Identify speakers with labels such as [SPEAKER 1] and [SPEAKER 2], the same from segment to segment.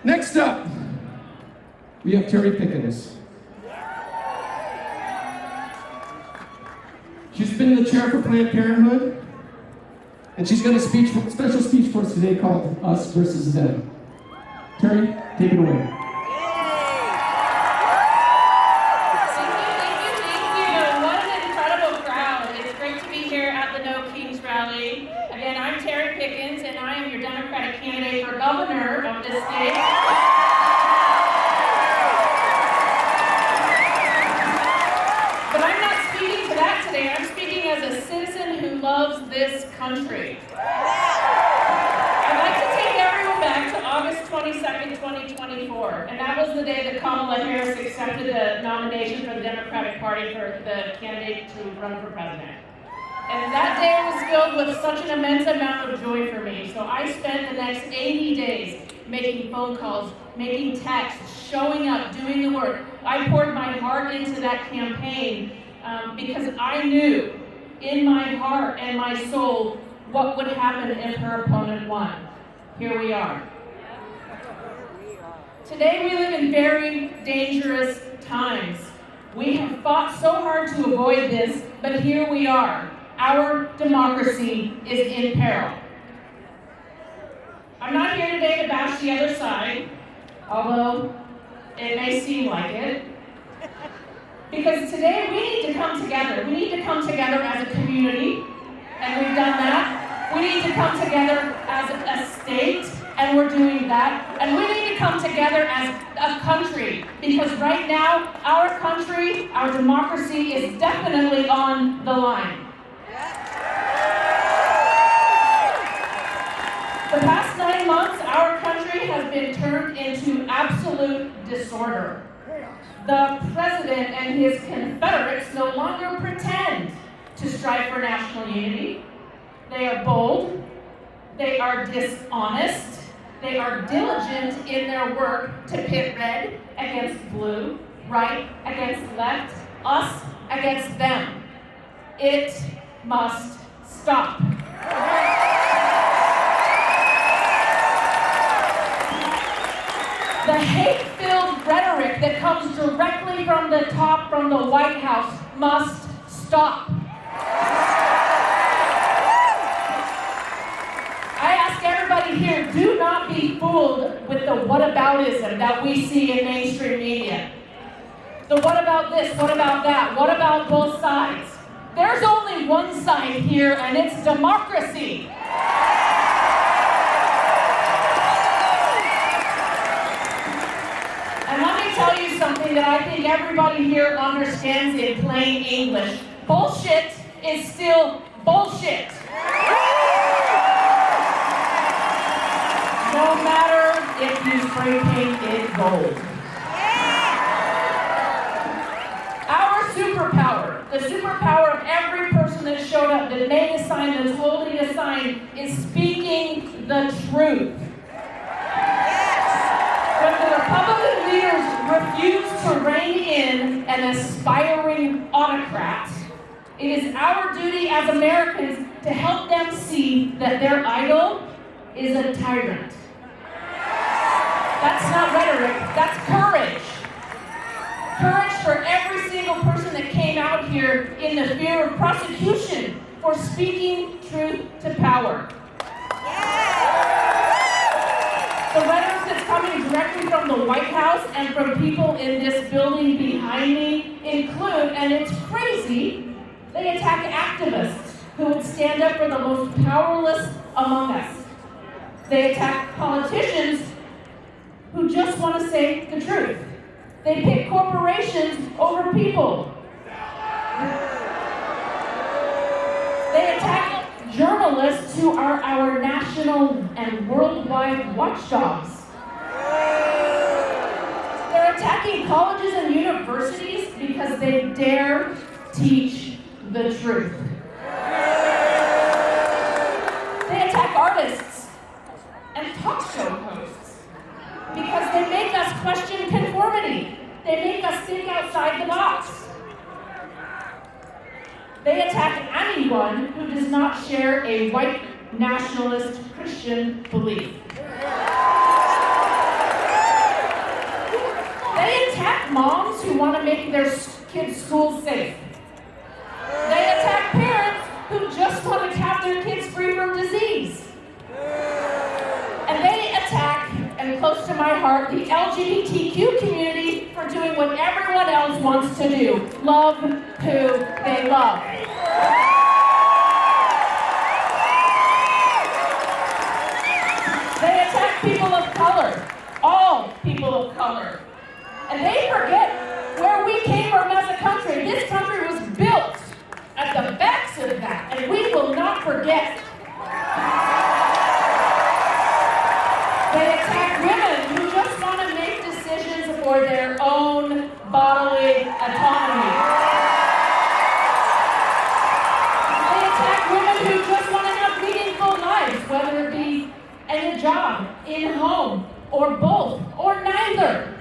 [SPEAKER 1] Next up, we have Terri Pickens. She's been the chair for Planned Parenthood, and she's got a special speech for us today called Us Versus Them. Terri, take it away.
[SPEAKER 2] Thank you. What an incredible crowd. It's great to be here at the No Kings rally. Again, I'm Terri Pickens, and I am your Democratic candidate for governor of this state. But I'm not speaking to that today. I'm speaking as a citizen who loves this country. I'd like to take everyone back to August 22nd, 2024, and that was the day that Kamala Harris accepted the nomination for the Democratic Party for the candidate to run for president. And that day was filled with such an immense amount of joy for me. So I spent the next 80 days making phone calls, making texts, showing up, doing the work. I poured my heart into that campaign because I knew in my heart and my soul what would happen if her opponent won. Here we are. Today we live in very dangerous times. We have fought so hard to avoid this, but here we are. Our democracy is in peril. I'm not here today to bash the other side, although it may seem like it. Because today we need to come together. We need to come together as a community, and we've done that. We need to come together as a state, and we're doing that. And we need to come together as a country, because right now, our country, our democracy is definitely on the line. The past 9 months, our country has been turned into absolute disorder. The president and his Confederates no longer pretend to strive for national unity. They are bold, they are dishonest, they are diligent in their work to pit red against blue, right against left, us against them. It must stop. The hate-filled rhetoric that comes directly from the top, from the White House, must stop. I ask everybody here, do not be fooled with the whataboutism that we see in mainstream media. The what about this, what about that, what about both sides? There's only one side here, and it's democracy. And let me tell you something that I think everybody here understands in plain English. Bullshit is still bullshit. No matter if you spray paint it gold. Our superpower, the superpower of every person that showed up, that made a sign, that's holding a sign, is speaking the truth. When the Republican leaders refuse to rein in an aspiring autocrat, it is our duty as Americans to help them see that their idol is a tyrant. That's not rhetoric, that's courage. Courage for every single person that came out here in the fear of prosecution for speaking truth to power. The rhetoric that's coming directly from the White House and from people in this building behind me include, and it's crazy, they attack activists who would stand up for the most powerless among us. They attack politicians who just want to say the truth. They pick corporations over people. They attack journalists who are our national and worldwide watchdogs. They're attacking colleges and universities because they dare teach the truth. They attack artists and talk show hosts because they make us question conformity. They make us think outside the box. They attack anyone who does not share a white nationalist Christian belief. who want to make their kids' schools safe. They attack parents who just want to have their kids free from disease. And they attack, and close to my heart, the LGBTQ community for doing what everyone else wants to do. Love who they love. They attack people of color, all people of color. And they forget where we came from as a country. This country was built at the backs of that, and we will not forget. They attack women who just want to make decisions for their own bodily autonomy. They attack women who just want to have meaningful lives, whether it be in a job, in home, or both, or neither.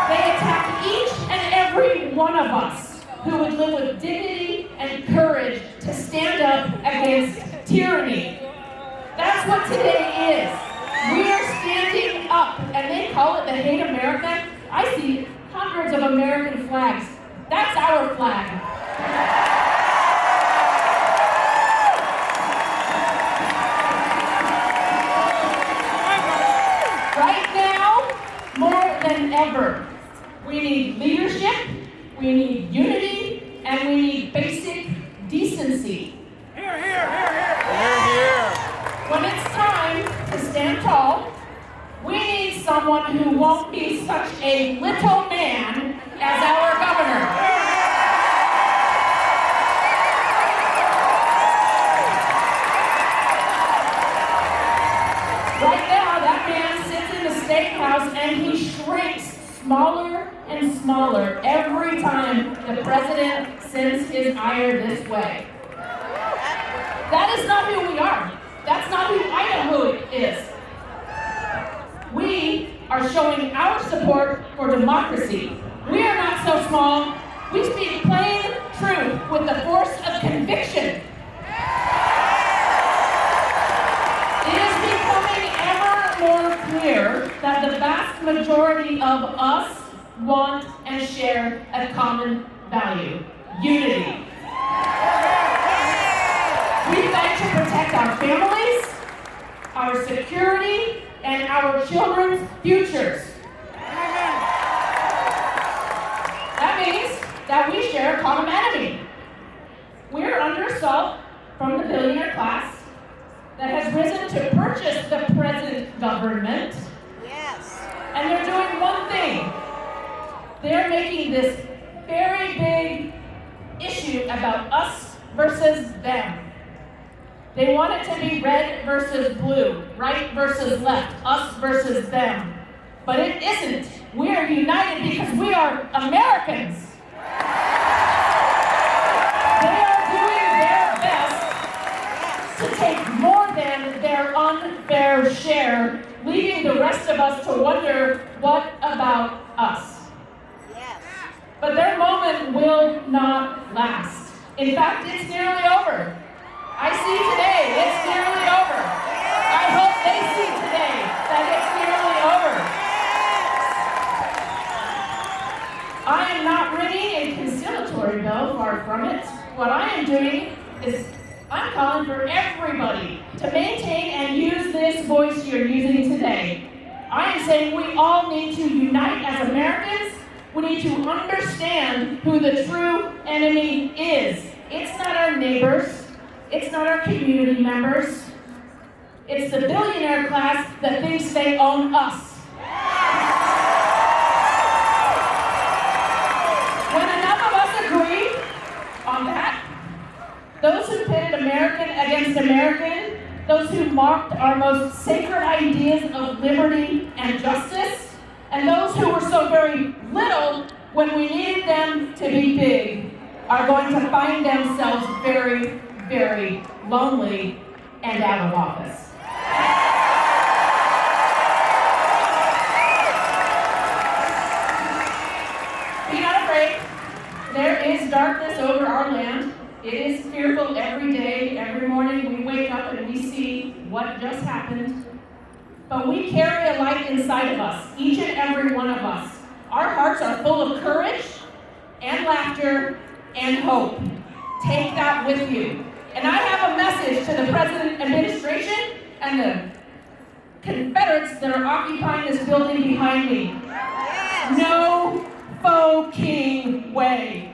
[SPEAKER 2] They attack each and every one of us who would live with dignity and courage to stand up against tyranny. That's what today is. We are standing up, and they call it the Hate America. I see hundreds of American flags. That's our flag. Right now, more than ever, we need leadership, we need unity, and we need basic decency.
[SPEAKER 3] Here, here, here, here. Here, here.
[SPEAKER 2] When it's time to stand tall, we need someone who won't be such a little man as our governor. Right now, that man sits in the state house and he shrinks smaller and smaller every time the president sends his ire this way. That is not who we are. That's not who Idaho is. We are showing our support for democracy. We are not so small. We speak plain truth with the force of conviction. It is becoming ever more clear that the vast majority of us want and share a common value: unity. We fight to protect our families, our security, and our children's futures. That means that we share a common enemy. We're under assault from the billionaire class that has risen to purchase the present government.
[SPEAKER 3] Yes.
[SPEAKER 2] And they're doing one thing. They're making this very big issue about us versus them. They want it to be red versus blue, right versus left, us versus them. But it isn't. We are united because we are Americans. They are doing their best to take more than their unfair share, leaving the rest of us to wonder, what about us?
[SPEAKER 3] Yes.
[SPEAKER 2] But their moment will not last. In fact, it's nearly over. I see today it's nearly over. I hope they see today that it's nearly over. I am not ringing a conciliatory bell, far from it. What I am doing is I'm calling for everybody to maintain and use this voice you're using today. I am saying we all need to unite as Americans. We need to understand who the true enemy is. It's not our neighbors. It's not our community members. It's the billionaire class that thinks they own us. When enough of us agree on that, those who pitted American against American, those who mocked our most sacred ideas of liberty and justice, and those who were so very little when we needed them to be big, are going to find themselves very, very lonely and out of office. Be not afraid. There is darkness over our land. It is fearful every day. Every morning we wake up and we see what just happened. But we carry a light inside of us, each and every one of us. Our hearts are full of courage and laughter and hope. Take that with you. And I have a message to the President administration and the Confederates that are occupying this building behind me.
[SPEAKER 3] Yes.
[SPEAKER 2] No faux king way.